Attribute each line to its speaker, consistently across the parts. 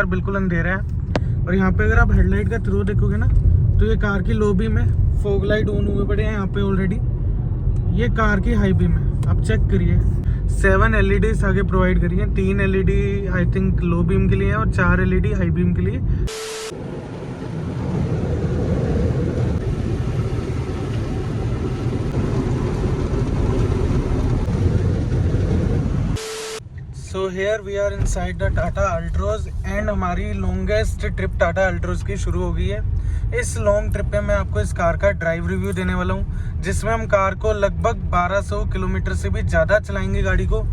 Speaker 1: बाहर बिल्कुल अंधेरा है। और यहाँ पे अगर आप हेडलाइट का थ्रो देखोगे ना तो ये कार की लो बीम है, फॉग लाइट ऑन हुए पड़े हैं यहाँ पे ऑलरेडी। ये कार की हाई बीम है, आप चेक करिए। 7 LEDs आगे प्रोवाइड करी है, 3 LED I think low beam के लिए है और 4 LED हाई बीम के लिए। So here we are inside the Tata Altroz and हमारी लॉन्गेस्ट ट्रिप टाटा अल्ट्रोज की शुरू हो गई है। इस लॉन्ग ट्रिप पे मैं आपको इस कार का ड्राइव रिव्यू देने वाला हूँ, जिसमें हम कार को लगभग 1200 किलोमीटर से भी ज़्यादा चलाएंगे गाड़ी को।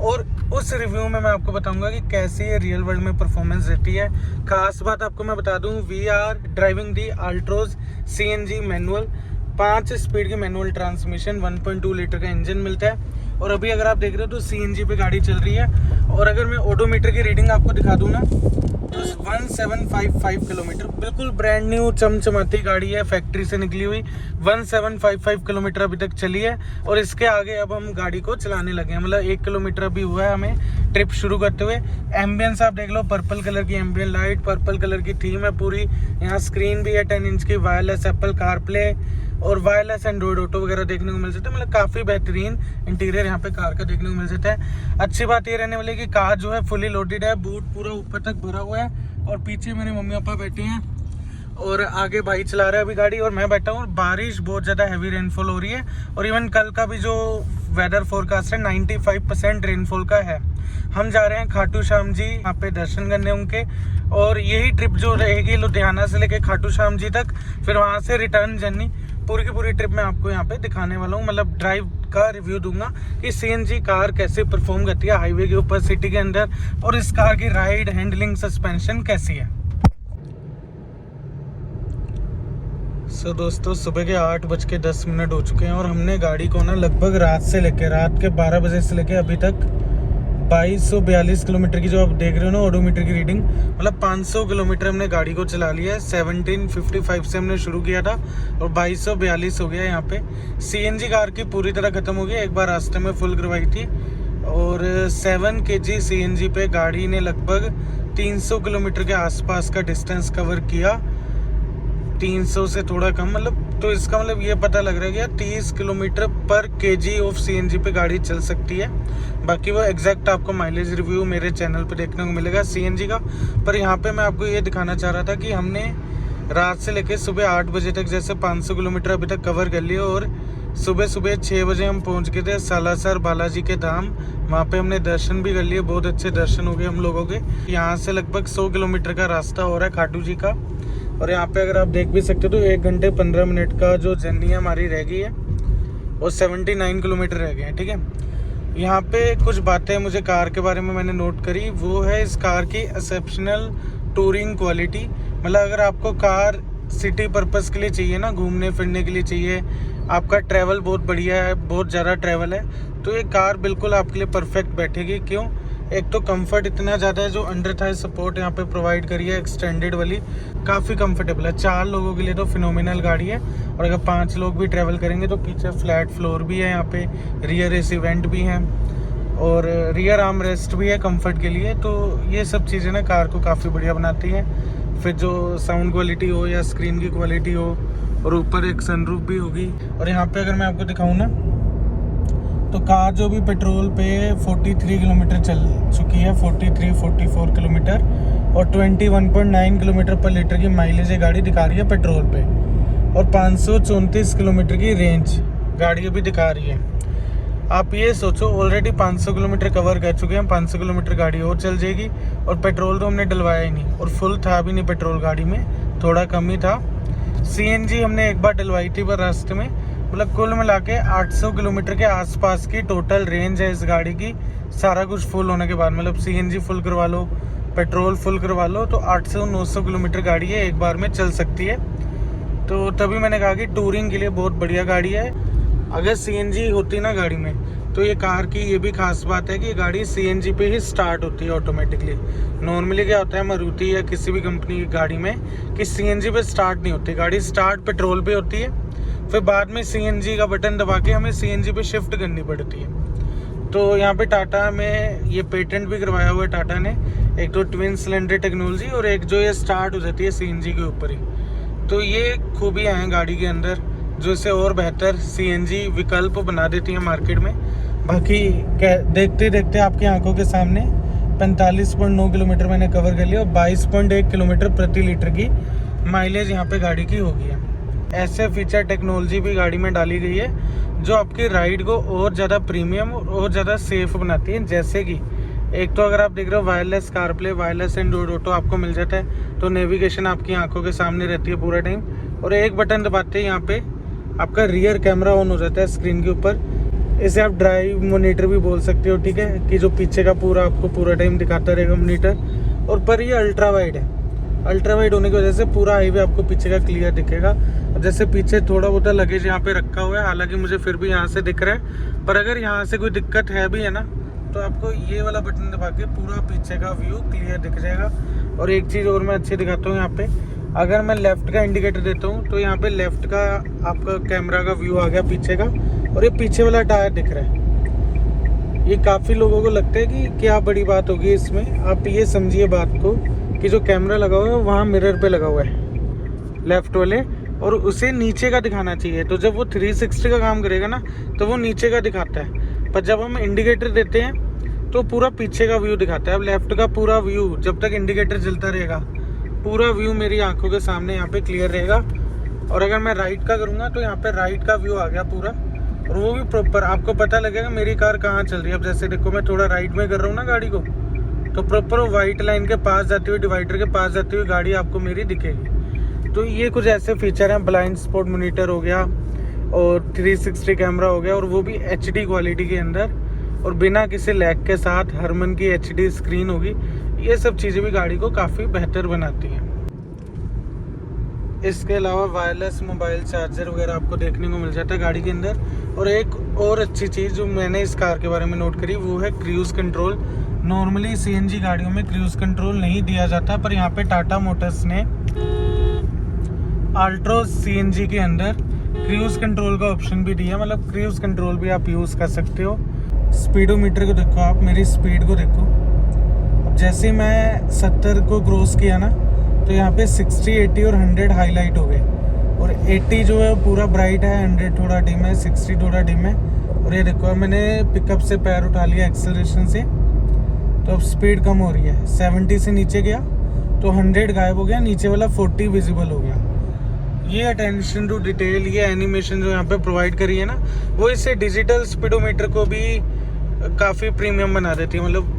Speaker 1: और उस रिव्यू में मैं आपको बताऊंगा कि कैसे ये रियल वर्ल्ड में परफॉर्मेंस देती है। खास बात आपको मैं बता दूं, we are driving the Altroz CNG manual, 5 speed की मैनुअल ट्रांसमिशन, 1.2 लीटर का इंजन मिलता है। और अभी अगर आप देख रहे हो तो CNG पे गाड़ी चल रही है। और अगर मैं ओडोमीटर की रीडिंग आपको दिखा दूं ना तो 1755 किलोमीटर, बिल्कुल ब्रांड न्यू चमचमाती गाड़ी है, फैक्ट्री से निकली हुई। 1755 किलोमीटर अभी तक चली है। और इसके आगे अब हम गाड़ी को चलाने लगे हैं, मतलब 1 किलोमीटर अभी हुआ है हमें ट्रिप शुरू करते हुए। एम्बियंस आप देख लो, पर्पल कलर की एम्बियन लाइट, पर्पल कलर की थीम है पूरी। यहाँ स्क्रीन भी है 10 इंच की, वायरलेस एप्पल कारप्ले और वायरलेस एंड्रॉइड ऑटो वगैरह देखने को मिल जाता है। मतलब काफ़ी बेहतरीन इंटीरियर यहाँ पे कार का देखने को मिल जाता है। अच्छी बात ये रहने वाली है कि कार जो है फुली लोडेड है, बूट पूरा ऊपर तक भरा हुआ है। और पीछे मेरे मम्मी पापा बैठे हैं और आगे भाई चला रहा है अभी गाड़ी और मैं बैठा हूँ। और बारिश बहुत ज़्यादा हैवी रेनफॉल हो रही है। और इवन कल का भी जो वेदर फोरकास्ट है 95% रेनफॉल का है। हम जा रहे हैं खाटू श्याम जी, यहाँ पे दर्शन करने उनके। और यही ट्रिप जो रहेगी लुधियाना से लेके खाटू श्याम जी तक, फिर वहाँ से रिटर्न जर्नी, पूरी की पूरी ट्रिप मैं आपको यहाँ पे दिखाने वाला हूँ। मतलब ड्राइव का रिव्यू दूंगा कि CNG कार कैसे परफॉर्म करती है हाईवे के ऊपर, सिटी के अंदर, और इस कार की राइड, हैंडलिंग, सस्पेंशन कैसी है। सो दोस्तों, सुबह के 8:10 हो चुके हैं और हमने गाड़ी को ना लगभग रात के 12 बजे से लेके अभी तक 2242 किलोमीटर की, जो आप देख रहे हो ना ओडोमीटर की रीडिंग, मतलब 500 किलोमीटर हमने गाड़ी को चला लिया है। 1755 से हमने शुरू किया था और 2242 हो गया यहाँ पे। CNG कार की पूरी तरह खत्म हो गई, एक बार रास्ते में फुल करवाई थी। और 7 kg CNG पे गाड़ी ने लगभग 300 किलोमीटर के आसपास का डिस्टेंस कवर किया, 300 से थोड़ा कम, मतलब। तो इसका मतलब ये पता लग रहा है कि 30 किलोमीटर पर kg ऑफ CNG पे गाड़ी चल सकती है। बाकी वो एग्जैक्ट आपको माइलेज रिव्यू मेरे चैनल पे देखने को मिलेगा CNG का। पर यहाँ पे मैं आपको ये दिखाना चाह रहा था कि हमने रात से लेके सुबह 8 बजे तक जैसे 500 किलोमीटर अभी तक कवर कर लिया। और सुबह 6 बजे हम पहुँच गए थे सालासर बालाजी के धाम। वहाँ पे हमने दर्शन भी कर लिए, बहुत अच्छे दर्शन हो गए हम लोगों के। यहाँ से लगभग 100 किलोमीटर का रास्ता हो रहा है खाटू जी का। और यहाँ पे अगर आप देख भी सकते हो तो 1 घंटे 15 मिनट का जो जर्नी है हमारी रह गई है और 79 किलोमीटर रह गए हैं, ठीक है। यहाँ पे कुछ बातें मुझे कार के बारे में मैंने नोट करी, वो है इस कार की एक्सेप्शनल टूरिंग क्वालिटी। मतलब अगर आपको कार सिटी पर्पस के लिए चाहिए ना, घूमने फिरने के लिए चाहिए, आपका ट्रैवल बहुत बढ़िया है, बहुत ज़्यादा ट्रैवल है, तो ये कार बिल्कुल आपके लिए परफेक्ट बैठेगी। क्यों? एक तो कंफर्ट इतना ज़्यादा है, जो अंडर थाई सपोर्ट यहाँ पे प्रोवाइड करी है एक्सटेंडेड वाली, काफ़ी कंफर्टेबल है। 4 लोगों के लिए तो फिनोमिनल गाड़ी है। और अगर 5 लोग भी ट्रैवल करेंगे तो पीछे फ्लैट फ्लोर भी है, यहाँ पे रियर AC वेंट भी हैं और रियर आर्म रेस्ट भी है कंफर्ट के लिए। तो ये सब चीज़ें ना कार को काफ़ी बढ़िया बनाती हैं। फिर जो साउंड क्वालिटी हो या स्क्रीन की क्वालिटी हो, और ऊपर एक सनरूफ भी होगी। और यहाँ पे अगर मैं आपको दिखाऊँ ना तो कार जो भी पेट्रोल पे 43 किलोमीटर चल चुकी है, 44 किलोमीटर, और 21.9 किलोमीटर पर लीटर की माइलेज ये गाड़ी दिखा रही है पेट्रोल पे। और 534 किलोमीटर की रेंज गाड़ी अभी दिखा रही है। आप ये सोचो, ऑलरेडी 500 किलोमीटर कवर कर चुके हैं, 500 किलोमीटर गाड़ी और चल जाएगी। और पेट्रोल तो हमने डलवाया ही नहीं, और फुल था भी नहीं पेट्रोल गाड़ी में, थोड़ा कम ही था। CNG हमने एक बार डलवाई थी पर रास्ते में। मतलब कुल मिला के 800 किलोमीटर के आसपास की टोटल रेंज है इस गाड़ी की, सारा कुछ फुल होने के बाद। मतलब CNG फुल करवा लो, पेट्रोल फुल करवा लो, तो 800-900 किलोमीटर गाड़ी है, एक बार में चल सकती है। तो तभी मैंने कहा कि टूरिंग के लिए बहुत बढ़िया गाड़ी है। अगर CNG होती ना गाड़ी में, तो ये कार की ये भी खास बात है कि गाड़ी CNG पे ही स्टार्ट होती है ऑटोमेटिकली। नॉर्मली क्या होता है मारुति या किसी भी कंपनी की गाड़ी में कि CNG पे स्टार्ट नहीं होती गाड़ी, स्टार्ट पेट्रोल पे होती है, फिर बाद में CNG का बटन दबा के हमें CNG पे शिफ्ट करनी पड़ती है। तो यहाँ पे टाटा में ये पेटेंट भी करवाया हुआ है टाटा ने, एक तो ट्विन सिलेंडर टेक्नोलॉजी और एक जो ये स्टार्ट हो जाती है सीएनजी के ऊपर ही। तो ये खूबियाँ हैं गाड़ी के अंदर जो इसे और बेहतर सीएनजी विकल्प बना देती हैं मार्केट में। बाकी देखते देखते आपकी आंखों के सामने 45.9 किलोमीटर मैंने कवर कर लिया और 22.1 किलोमीटर प्रति लीटर की माइलेज यहाँ पे गाड़ी की होगी है। ऐसे फीचर टेक्नोलॉजी भी गाड़ी में डाली गई है जो आपकी राइड को और ज़्यादा प्रीमियम और ज़्यादा सेफ बनाती है। जैसे कि एक तो अगर आप देख रहे हो wireless CarPlay, wireless Android auto आपको मिल जाता है, तो नेविगेशन आपकी आंखों के सामने रहती है पूरा टाइम। और एक बटन दबाते हैं यहाँ पे आपका रियर कैमरा ऑन हो जाता है स्क्रीन के ऊपर। इसे आप ड्राइव मॉनिटर भी बोल सकते हो, ठीक है, कि जो पीछे का पूरा आपको पूरा टाइम दिखाता रहेगा मॉनिटर। और पर ये अल्ट्रा वाइड है, अल्ट्रा वाइड होने की वजह से पूरा हाईवे आपको पीछे का क्लियर दिखेगा। जैसे पीछे थोड़ा बहुत लगेज यहाँ पे रखा हुआ है, हालांकि मुझे फिर भी यहाँ से दिख रहा है, पर अगर यहाँ से कोई दिक्कत है भी है ना, तो आपको ये वाला बटन दबा के पूरा पीछे का व्यू क्लियर दिख जाएगा। और एक चीज़ और मैं अच्छी दिखाता हूँ, यहाँ पे अगर मैं लेफ़्ट का इंडिकेटर देता हूँ तो यहाँ पे लेफ़्ट का आपका कैमरा का व्यू आ गया पीछे का, और ये पीछे वाला टायर दिख रहा है। ये काफ़ी लोगों को लगता है कि क्या बड़ी बात होगी इसमें। आप ये समझिए बात को कि जो कैमरा लगा हुआ है वहाँ मिरर पे लगा हुआ है लेफ़्ट वाले, और उसे नीचे का दिखाना चाहिए। तो जब वो 360 का काम करेगा ना तो वो नीचे का दिखाता है, पर जब हम इंडिकेटर देते हैं तो पूरा पीछे का व्यू दिखाता है। अब लेफ़्ट का पूरा व्यू जब तक इंडिकेटर जलता रहेगा पूरा व्यू मेरी आंखों के सामने यहाँ पे क्लियर रहेगा। और अगर मैं राइट का करूँगा तो यहाँ पे राइट का व्यू आ गया पूरा, और वो भी प्रॉपर आपको पता लगेगा मेरी कार कहाँ चल रही है। अब जैसे देखो मैं थोड़ा राइट में कर रहा हूँ ना गाड़ी को, तो प्रॉपर वाइट लाइन के पास जाती हुई, डिवाइडर के पास जाती हुई गाड़ी आपको मेरी दिखेगी। तो ये कुछ ऐसे फीचर हैं, ब्लाइंड स्पॉट मॉनिटर हो गया और 360 कैमरा हो गया, और वो भी HD क्वालिटी के अंदर और बिना किसी लैग के साथ। हरमन की HD स्क्रीन होगी। ये सब चीज़ें भी गाड़ी को काफ़ी बेहतर बनाती हैं। इसके अलावा वायरलेस मोबाइल चार्जर वगैरह आपको देखने को मिल जाता है गाड़ी के अंदर। और एक और अच्छी चीज़ जो मैंने इस कार के बारे में नोट करी वो है क्रूज़ कंट्रोल। नॉर्मली CNG गाड़ियों में क्रूज़ कंट्रोल नहीं दिया जाता, पर यहाँ पे टाटा मोटर्स ने अल्ट्रोज CNG के अंदर क्रूज़ कंट्रोल का ऑप्शन भी दिया। मतलब क्रूज़ कंट्रोल भी आप यूज़ कर सकते हो। स्पीडोमीटर को देखो, आप मेरी स्पीड को देखो। अब जैसे मैं 70 को क्रॉस किया ना तो यहाँ पे 60, 80 और 100 हाईलाइट हो गए, और 80 जो है पूरा ब्राइट है, 100 थोड़ा डिम है, 60 थोड़ा डिम है। और ये देखो मैंने पिकअप से पैर उठा लिया एक्सेलरेशन से, तो अब स्पीड कम हो रही है। 70 से नीचे गया तो 100 गायब हो गया, नीचे वाला 40 विजिबल हो गया। ये अटेंशन टू डिटेल, ये एनिमेशन जो यहाँ पे प्रोवाइड करी है ना, वो इससे डिजिटल स्पीडोमीटर को भी काफ़ी प्रीमियम बना देती है। मतलब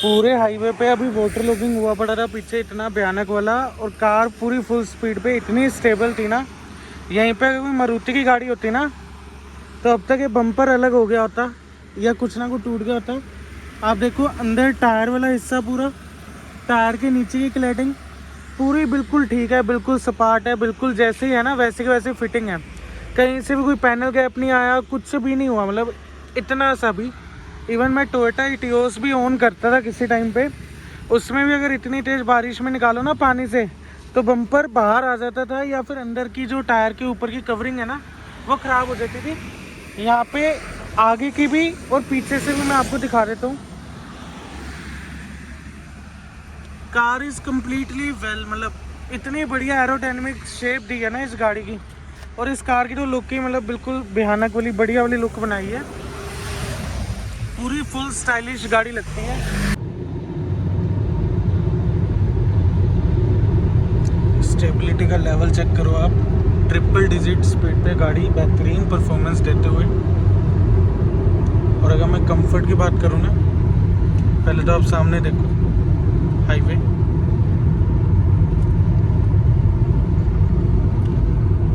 Speaker 1: पूरे हाईवे पे अभी वाटर लॉगिंग हुआ पड़ा था पीछे, इतना भयानक वाला, और कार पूरी फुल स्पीड पे इतनी स्टेबल थी ना। यहीं पे अगर मारुति की गाड़ी होती ना तो अब तक ये बम्पर अलग हो गया होता या कुछ ना कुछ टूट गया होता। आप देखो अंदर टायर वाला हिस्सा, पूरा टायर के नीचे की क्लैडिंग पूरी बिल्कुल ठीक है, बिल्कुल सपाट है, बिल्कुल जैसे ही है ना वैसे की वैसे फिटिंग है। कहीं से भी कोई पैनल गैप नहीं आया, कुछ भी नहीं हुआ, मतलब इतना सा भी। इवन मैं टोयोटा इटियोस भी ऑन करता था किसी टाइम पे, उसमें भी अगर इतनी तेज़ बारिश में निकालो ना पानी से तो बम्पर बाहर आ जाता था, या फिर अंदर की जो टायर के ऊपर की कवरिंग है ना वो ख़राब हो जाती थी। यहाँ पे आगे की भी और पीछे से भी मैं आपको दिखा देता हूँ। कार इज़ कम्प्लीटली वेल, मतलब इतनी बढ़िया एरोडायनेमिक शेप दी है ना इस गाड़ी की, और इस कार की तो लुक ही मतलब बिल्कुल भयानक वाली बढ़िया वाली लुक बनाई है। पूरी फुल स्टाइलिश गाड़ी लगती है। स्टेबिलिटी स्टेबिलिटी का लेवल चेक करो आप, ट्रिपल डिजिट स्पीड पे गाड़ी बेहतरीन परफॉर्मेंस देते हुए। और अगर मैं कंफर्ट की बात करूँ ना, पहले तो आप सामने देखो हाईवे,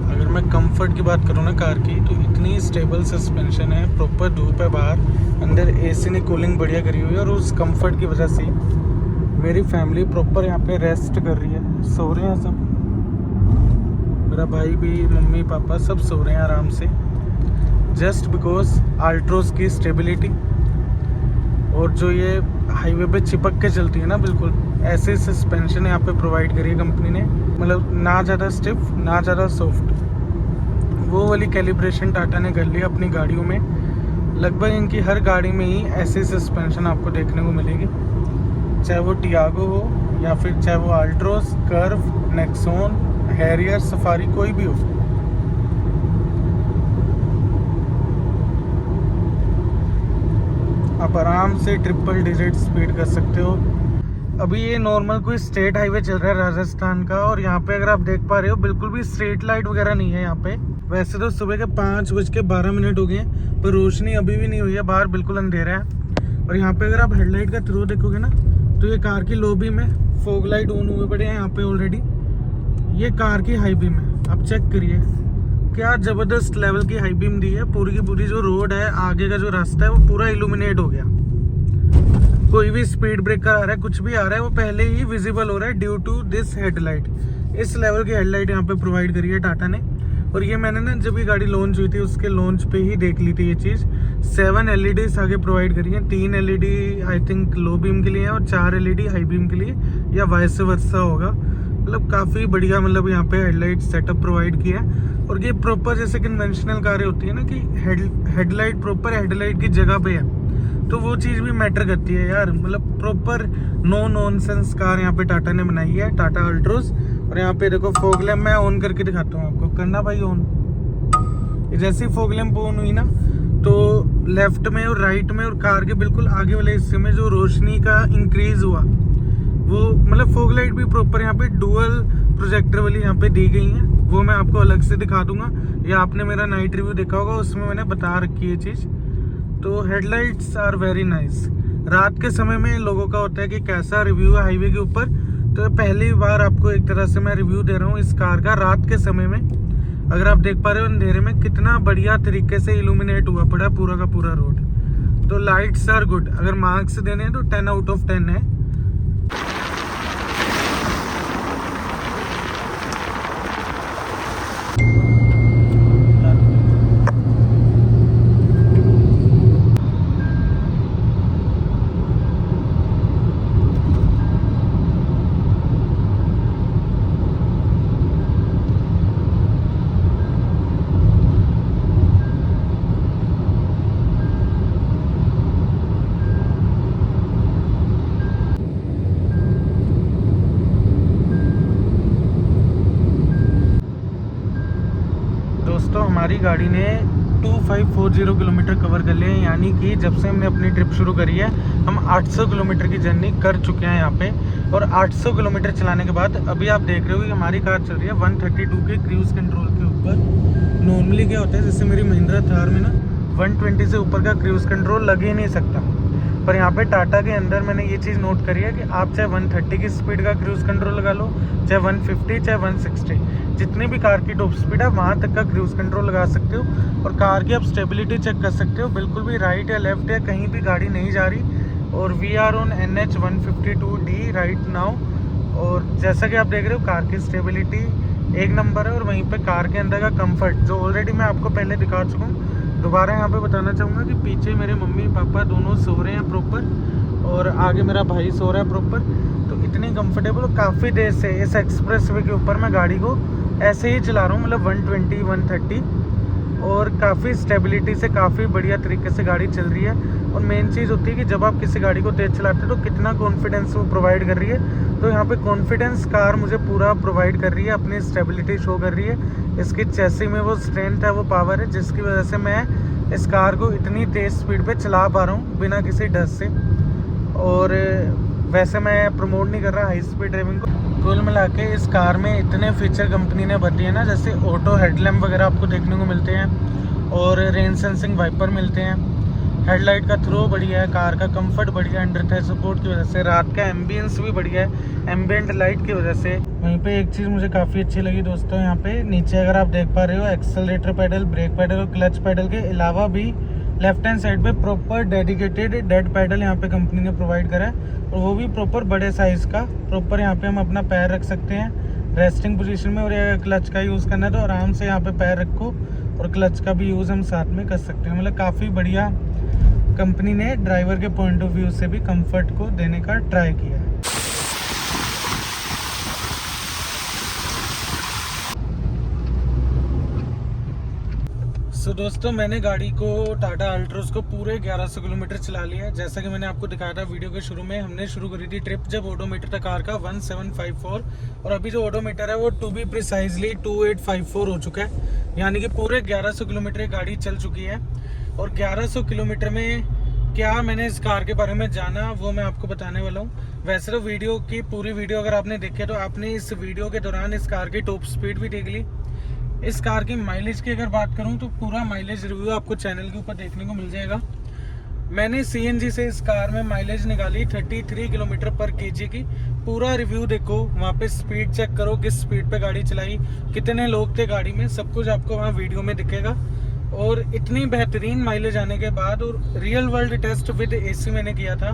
Speaker 1: अगर मैं कंफर्ट की बात करूँ ना कार की, तो इतनी स्टेबल सस्पेंशन है, प्रॉपर धूप है बाहर, अंदर एसी ने कूलिंग बढ़िया करी हुई है। और उस कंफर्ट की वजह से मेरी फैमिली प्रॉपर यहाँ पे रेस्ट कर रही है, सो रहे हैं सब, मेरा भाई भी, मम्मी पापा सब सो रहे हैं आराम से, जस्ट बिकॉज अल्ट्रोज की स्टेबिलिटी। और जो ये हाईवे पे चिपक के चलती है ना, बिल्कुल ऐसे सस्पेंशन यहाँ पे प्रोवाइड करी है कंपनी ने, मतलब ना ज़्यादा स्टिफ ना ज़्यादा सॉफ्ट, वो वाली कैलिब्रेशन टाटा ने कर ली अपनी गाड़ियों में। लगभग इनकी हर गाड़ी में ही ऐसी सस्पेंशन आपको देखने को मिलेगी, चाहे वो टियागो हो या फिर चाहे वो Altroz, curve, Nexon, Harrier, safari, कोई भी हो। आप आराम से ट्रिपल डिजिट स्पीड कर सकते हो। अभी ये नॉर्मल कोई स्टेट हाईवे चल रहा है राजस्थान का, और यहाँ पे अगर आप देख पा रहे हो बिल्कुल भी स्ट्रीट लाइट वगैरह नहीं है यहाँ पे। वैसे तो सुबह के 5:12 हो गए हैं, पर रोशनी अभी भी नहीं हुई है, बाहर बिल्कुल अंधेरा है। और यहाँ पे अगर आप हेडलाइट का थ्रो देखोगे ना, तो ये कार की लो बीम है, फॉग लाइट ऑन हुए पड़े हैं यहाँ पे ऑलरेडी। ये कार की हाई बीम है, आप चेक करिए क्या ज़बरदस्त लेवल की हाई बीम दी है। पूरी की पूरी जो रोड है, आगे का जो रास्ता है, वो पूरा इल्यूमिनेट हो गया। कोई भी स्पीड ब्रेकर आ रहा है, कुछ भी आ रहा है, वो पहले ही विजिबल हो रहा है ड्यू टू दिस हेडलाइट। इस लेवल की हेडलाइट यहाँ पे प्रोवाइड करी है टाटा ने। और ये मैंने ना जब ये गाड़ी लॉन्च हुई थी, उसके लॉन्च पे ही देख ली थी ये चीज़। 7 LEDs आगे प्रोवाइड करी है, 3 LED I think low beam के लिए है और 4 LED हाई बीम के लिए, या वाइस वर्सा होगा। मतलब काफ़ी बढ़िया, मतलब यहाँ पे हेडलाइट सेटअप प्रोवाइड किया है। और ये प्रॉपर जैसे कन्वेंशनल कारें होती है ना कि हेडलाइट प्रॉपर हेडलाइट की जगह पे है, तो वो चीज़ भी मैटर करती है यार। मतलब प्रॉपर नो नॉनसेंस कार यहाँ पे टाटा ने बनाई है, टाटा अल्ट्रोज। और यहाँ पे देखो फॉग लैम्प, मैं ऑन करके दिखाता हूँ आपको, करना भाई ऑन। जैसे ही फॉग लैम्प ऑन हुई ना, तो लेफ्ट में और राइट में और कार के बिल्कुल आगे वाले हिस्से में जो रोशनी का इंक्रीज हुआ, वो मतलब फॉग लाइट भी प्रॉपर यहाँ पे डुअल प्रोजेक्टर वाली यहाँ पे दी गई है। वो मैं आपको अलग से दिखा दूंगा, या आपने मेरा नाइट रिव्यू देखा होगा, उसमें मैंने बता रखी है चीज़। तो हेडलाइट्स आर वेरी नाइस। रात के समय में लोगों का होता है कि कैसा रिव्यू है हाईवे के ऊपर, तो पहली बार आपको एक तरह से मैं रिव्यू दे रहा हूँ इस कार का। रात के समय में अगर आप देख पा रहे हो अंधेरे में कितना बढ़िया तरीके से इल्यूमिनेट हुआ पड़ा पूरा का पूरा रोड। तो लाइट्स आर गुड। अगर मार्क्स देने हैं तो 10 आउट ऑफ 10 है। दोस्तों हमारी गाड़ी ने 2540 किलोमीटर कवर कर लिए हैं, यानी कि जब से हमने अपनी ट्रिप शुरू करी है हम 800 किलोमीटर की जर्नी कर चुके हैं यहाँ पे। और 800 किलोमीटर चलाने के बाद अभी आप देख रहे हो कि हमारी कार चल रही है 132 के क्रूज़ कंट्रोल के ऊपर। नॉर्मली क्या होता है, जैसे मेरी महिंद्रा थार में ना 120 से ऊपर का क्रूज़ कंट्रोल लग ही नहीं सकता, पर यहाँ पे टाटा के अंदर मैंने ये चीज़ नोट करी है कि आप चाहे 130 की स्पीड का क्रूज़ कंट्रोल लगा लो, चाहे 150, चाहे 160, जितनी भी कार की टॉप स्पीड है वहाँ तक का क्रूज़ कंट्रोल लगा सकते हो। और कार की आप स्टेबिलिटी चेक कर सकते हो, बिल्कुल भी राइट या लेफ्ट या कहीं भी गाड़ी नहीं जा रही। और we are on NH 152D right now. और जैसा कि आप देख रहे हो कार की स्टेबिलिटी एक नंबर है। और वहीं पे कार के अंदर का कंफर्ट जो ऑलरेडी मैं आपको पहले दिखा चुका हूँ, दोबारा यहाँ पे बताना चाहूँगा कि पीछे मेरे मम्मी पापा दोनों सो रहे हैं प्रॉपर, और आगे मेरा भाई सो रहा है प्रॉपर। तो इतनी कंफर्टेबल, और काफ़ी देर से इस एक्सप्रेस वे के ऊपर मैं गाड़ी को ऐसे ही चला रहा हूँ, मतलब 120 130, और काफ़ी स्टेबिलिटी से काफ़ी बढ़िया तरीके से गाड़ी चल रही है। और मेन चीज़ होती है कि जब आप किसी गाड़ी को तेज़ चलाते हो तो कितना कॉन्फिडेंस वो प्रोवाइड कर रही है। तो यहाँ पे कॉन्फिडेंस कार मुझे पूरा प्रोवाइड कर रही है, अपनी स्टेबिलिटी शो कर रही है। इसकी चेसी में वो स्ट्रेंथ है, वो पावर है, जिसकी वजह से मैं इस कार को इतनी तेज़ स्पीड पे चला पा रहा हूँ बिना किसी डर से। और वैसे मैं प्रमोट नहीं कर रहा हाई स्पीड ड्राइविंग को, कुल मिला के इस कार में इतने फीचर कंपनी ने भर दिए ना, जैसे ऑटो हेडलैम्प वगैरह आपको देखने को मिलते हैं और रेन सेंसिंग वाइपर मिलते हैं। हेडलाइट का थ्रो बढ़िया है, कार का कंफर्ट बढ़िया है, अंडर थाई सपोर्ट की वजह से। रात का एम्बियंस भी बढ़िया है एम्बियंट लाइट की वजह से। वहीं पे एक चीज़ मुझे काफ़ी अच्छी लगी दोस्तों, यहाँ पे नीचे अगर आप देख पा रहे हो एक्सेलरेटर पैडल, ब्रेक पैडल और क्लच पैडल के अलावा भी लेफ्ट हैंड साइड पे प्रॉपर डेडिकेटेड डेड पैडल यहाँ पे कंपनी ने प्रोवाइड करा है, और वो भी प्रॉपर बड़े साइज़ का। प्रॉपर यहाँ पे हम अपना पैर रख सकते हैं रेस्टिंग पोजीशन में, और ये क्लच का यूज़ करना है तो आराम से यहाँ पे पैर रखो, और क्लच का भी यूज़ हम साथ में कर सकते हैं। मतलब काफ़ी बढ़िया कंपनी ने ड्राइवर के पॉइंट ऑफ व्यू से भी कंफर्ट को देने का ट्राई किया है। सो दोस्तों, मैंने गाड़ी को टाटा अल्ट्रोज को पूरे 1100 किलोमीटर चला लिया है। जैसा कि मैंने आपको दिखाया था वीडियो के शुरू में, हमने शुरू करी थी ट्रिप जब ओडोमीटर था कार का 1754, और अभी जो ओडोमीटर है वो टू बी प्रिसाइजली 2854 हो चुका है, यानी कि पूरे 1100 किलोमीटर गाड़ी चल चुकी है। और 1100 किलोमीटर में क्या मैंने इस कार के बारे में जाना वो मैं आपको बताने वाला हूँ। वैसे तो वीडियो की पूरी वीडियो अगर आपने देखी तो आपने इस वीडियो के दौरान इस कार की टॉप स्पीड भी देख ली। इस कार की माइलेज की अगर बात करूं तो पूरा माइलेज रिव्यू आपको चैनल के ऊपर देखने को मिल जाएगा। मैंने सीएनजी से इस कार में माइलेज निकाली 33 किलोमीटर पर केजी की। पूरा रिव्यू देखो, वहाँ पे स्पीड चेक करो, किस स्पीड पे गाड़ी चलाई, कितने लोग थे गाड़ी में, सब कुछ आपको वहाँ वीडियो में दिखेगा। और इतनी बेहतरीन माइलेज आने के बाद, और real world test with AC मैंने किया था,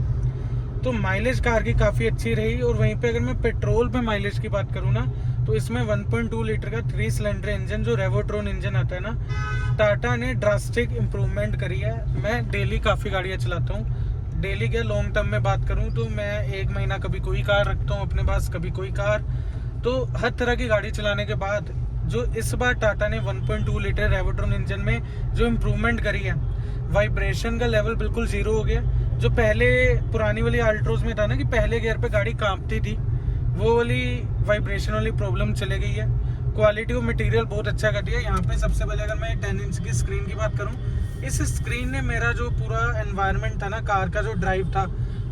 Speaker 1: तो माइलेज कार की काफ़ी अच्छी रही। और वहीं पे अगर मैं पेट्रोल पे माइलेज की बात करूँ ना, तो इसमें 1.2 लीटर का 3 सिलेंडर इंजन जो रेवोट्रॉन इंजन आता है ना, टाटा ने ड्रास्टिक इम्प्रूवमेंट करी है। मैं डेली काफ़ी गाड़ियाँ चलाता हूँ, डेली के लॉन्ग टर्म में बात करूँ तो मैं 1 महीना कभी कोई कार रखता हूँ अपने पास, कभी कोई कार, तो हर तरह की गाड़ी चलाने के बाद जो इस बार टाटा ने 1.2 लीटर रेवोट्रॉन इंजन में जो इम्प्रूवमेंट करी है, वाइब्रेशन का लेवल बिल्कुल ज़ीरो हो गया। जो पहले पुरानी वाली अल्ट्रोज में था ना कि पहले गियर पे गाड़ी कांपती थी, वो वाली वाइब्रेशन वाली प्रॉब्लम चले गई है। क्वालिटी ऑफ मटेरियल बहुत अच्छा कर दिया। यहाँ पे सबसे पहले अगर मैं 10 इंच की स्क्रीन की बात करूँ, इस स्क्रीन ने मेरा जो पूरा एनवायरनमेंट था ना, कार का जो ड्राइव था,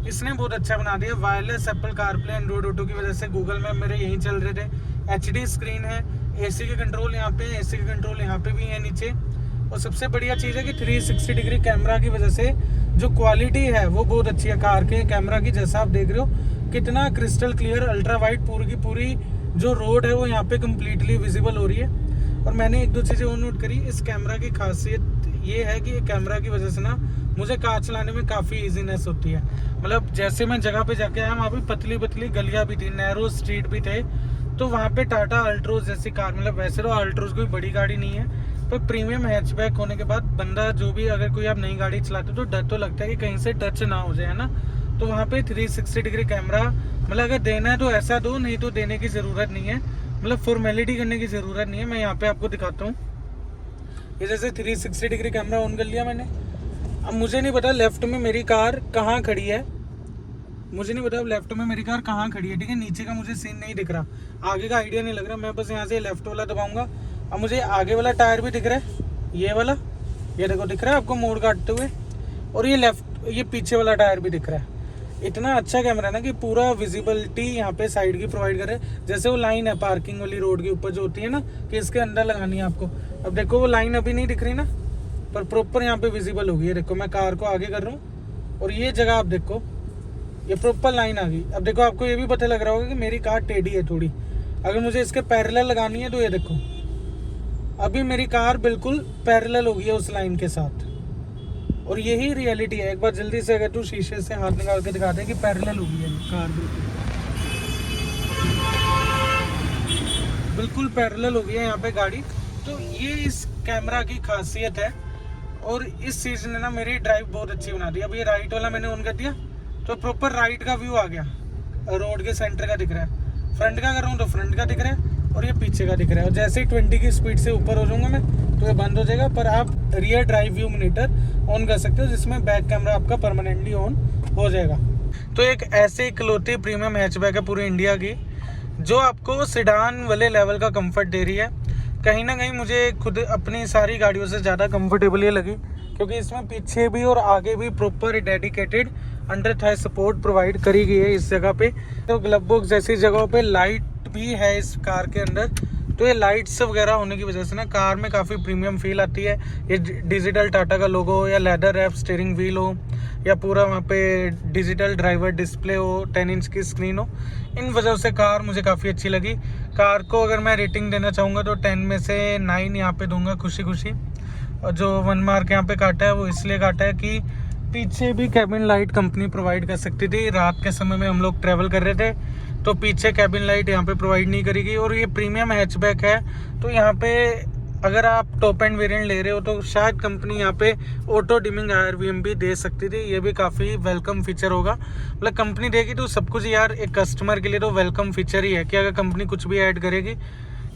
Speaker 1: इसने बहुत अच्छा बना दिया। Wireless Apple CarPlay Android auto की वजह से गूगल मैप मेरे यहीं चल रहे थे। HD स्क्रीन है, AC के कंट्रोल यहाँ पे, AC के कंट्रोल यहाँ पे भी है नीचे। और सबसे बढ़िया चीज़ है कि 360 डिग्री कैमरा की वजह से जो क्वालिटी है वो बहुत अच्छी है कार के कैमरा की। जैसा आप देख रहे हो कितना क्रिस्टल क्लियर अल्ट्रा वाइड पूरी की पूरी जो रोड है वो यहाँ पे कम्प्लीटली विजिबल हो रही है। और मैंने एक दो चीज़ें और नोट करी। इस कैमरा की खासियत ये है कि कैमरा की वजह से ना मुझे कार चलाने में काफ़ी ईजीनेस होती है। मतलब जैसे मैं जगह पे जाके आया, वहाँ पे पतली पतली गलियाँ भी थी, नैरो स्ट्रीट भी थे, तो वहाँ पे टाटा अल्ट्रोज जैसी कार, मतलब वैसे तो अल्ट्रोज कोई बड़ी गाड़ी नहीं है, पर प्रीमियम हैचबैक होने के बाद बंदा जो भी, अगर कोई आप नई गाड़ी चलाते तो डर तो लगता है कि कहीं से टच ना हो जाए, है ना। तो वहाँ पे 360 डिग्री कैमरा, मतलब अगर देना है तो ऐसा दो, नहीं तो देने की ज़रूरत नहीं है, मतलब फॉर्मेलिटी करने की ज़रूरत नहीं है। मैं यहाँ पे आपको दिखाता हूँ, ये जैसे 360 डिग्री कैमरा ऑन कर लिया मैंने। अब मुझे नहीं पता लेफ्ट में मेरी कार कहाँ खड़ी है, मुझे नहीं पता लेफ्ट में मेरी कार कहाँ खड़ी है, ठीक है। नीचे का मुझे सीन नहीं दिख रहा, आगे का आइडिया नहीं लग रहा। मैं बस यहाँ से लेफ्ट वाला दबाऊंगा। अब मुझे आगे वाला टायर भी दिख रहा है, ये वाला, ये देखो दिख रहा है आपको मोड़ काटते हुए, और ये लेफ्ट, ये पीछे वाला टायर भी दिख रहा है। इतना अच्छा कैमरा है ना कि पूरा विजिबिलिटी यहाँ पे साइड की प्रोवाइड करे। जैसे वो लाइन है पार्किंग वाली रोड के ऊपर जो होती है ना, कि इसके अंदर लगानी है आपको। अब देखो वो लाइन अभी नहीं दिख रही ना, पर प्रॉपर यहाँ पे विजिबल होगी। ये देखो मैं कार को आगे कर रहा हूँ, और ये जगह आप देखो, ये प्रॉपर लाइन आ गई। अब देखो आपको ये भी पता लग रहा होगा कि मेरी कार टेढ़ी है थोड़ी। अगर मुझे इसके पैरेलल लगानी है तो ये देखो, अभी मेरी कार बिल्कुल पैरेलल हो गई है उस लाइन के साथ। और यही रियलिटी है। एक बार जल्दी से अगर तू शीशे से हाथ निकाल के दिखा दे कि पैरेलल हो गई है कार, बिल्कुल पैरेलल हो गई है यहाँ पे गाड़ी। तो ये इस कैमरा की खासियत है, और इस चीज़ ने ना मेरी ड्राइव बहुत अच्छी बना दी। अब ये राइट वाला मैंने ऑन कर दिया तो प्रॉपर राइट का व्यू आ गया, रोड के सेंटर का दिख रहा है। फ्रंट का कर रहा हूँ तो फ्रंट का दिख रहा है, और ये पीछे का दिख रहा है। और जैसे ही 20 की स्पीड से ऊपर हो जाऊंगा मैं तो ये बंद हो जाएगा। पर आप rear drive view monitor on कर सकते हो, जिसमें बैक कैमरा आपका परमानेंटली ऑन हो जाएगा। तो एक ऐसी इकलौती प्रीमियम हैचबैक है पूरी इंडिया की जो आपको सेडान वाले लेवल का कंफर्ट दे रही है। कहीं ना कहीं मुझे खुद अपनी सारी गाड़ियों से ज़्यादा कंफर्टेबल ये लगी, क्योंकि इसमें पीछे भी और आगे भी proper dedicated under Thai support provide करी गई है इस जगह पे। तो ग्लव बॉक्स जैसी जगहों पे लाइट भी है इस कार के अंदर। तो ये लाइट्स वगैरह होने की वजह से ना कार में काफ़ी प्रीमियम फील आती है। ये डिजिटल टाटा का लोगो हो या लेदर रैप स्टीयरिंग व्हील हो या पूरा वहाँ पे डिजिटल ड्राइवर डिस्प्ले हो, 10 इंच की स्क्रीन हो, इन वजह से कार मुझे काफ़ी अच्छी लगी। कार को अगर मैं रेटिंग देना चाहूँगा तो 10 में से 9 यहाँ पे दूंगा खुशी खुशी। और जो 1 मार्क यहाँ पे काटा है वो इसलिए काटा है कि पीछे भी कैबिन लाइट कंपनी प्रोवाइड कर सकती थी। रात के समय में हम लोग ट्रैवल कर रहे थे तो पीछे कैबिन लाइट यहाँ पे प्रोवाइड नहीं करी गई। और ये प्रीमियम हैचबैक है तो यहाँ पे अगर आप टॉप एंड वेरिएंट ले रहे हो तो शायद कंपनी यहाँ पे ऑटो डिमिंग IRVM भी दे सकती थी। ये भी काफ़ी वेलकम फीचर होगा। मतलब कंपनी देगी तो सब कुछ यार एक कस्टमर के लिए तो वेलकम फीचर ही है कि अगर कंपनी कुछ भी ऐड करेगी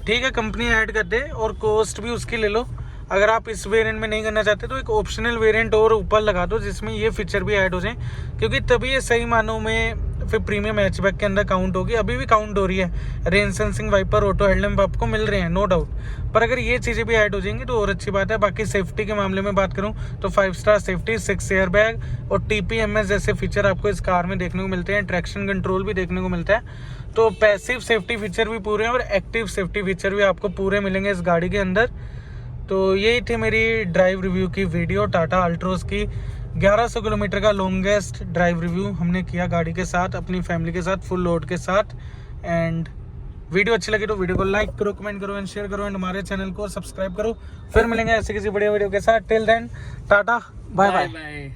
Speaker 1: ठीक है, कंपनी ऐड कर दे और कॉस्ट भी उसकी ले लो। अगर आप इस वेरिएंट में नहीं करना चाहते तो एक ऑप्शनल वेरिएंट और ऊपर लगा दो जिसमें ये फीचर भी ऐड हो जाए, क्योंकि तभी ये सही मानों में फिर प्रीमियम हैचबैक के अंदर काउंट होगी। अभी भी काउंट हो रही है, rain sensing wiper, auto headlamp आपको मिल रहे हैं नो डाउट, पर अगर ये चीज़ें भी ऐड हो जाएंगी तो और अच्छी बात है। बाकी सेफ्टी के मामले में बात करूँ तो 5 स्टार सेफ्टी, 6 एयर बैग और TPMS जैसे फीचर आपको इस कार में देखने को मिलते हैं। ट्रैक्शन कंट्रोल भी देखने को मिलता है। तो पैसिव सेफ्टी फीचर भी पूरे हैं और एक्टिव सेफ्टी फीचर भी आपको पूरे मिलेंगे इस गाड़ी के अंदर। तो यही थी मेरी ड्राइव रिव्यू की वीडियो। टाटा अल्ट्रोज की 1100 किलोमीटर का लॉन्गेस्ट ड्राइव रिव्यू हमने किया गाड़ी के साथ, अपनी फैमिली के साथ, फुल लोड के साथ। एंड वीडियो अच्छी लगी तो वीडियो को लाइक करो, कमेंट करो एंड शेयर करो एंड हमारे चैनल को सब्सक्राइब करो। फिर मिलेंगे ऐसे किसी बढ़िया वीडियो के साथ। Till then tata, bye bye.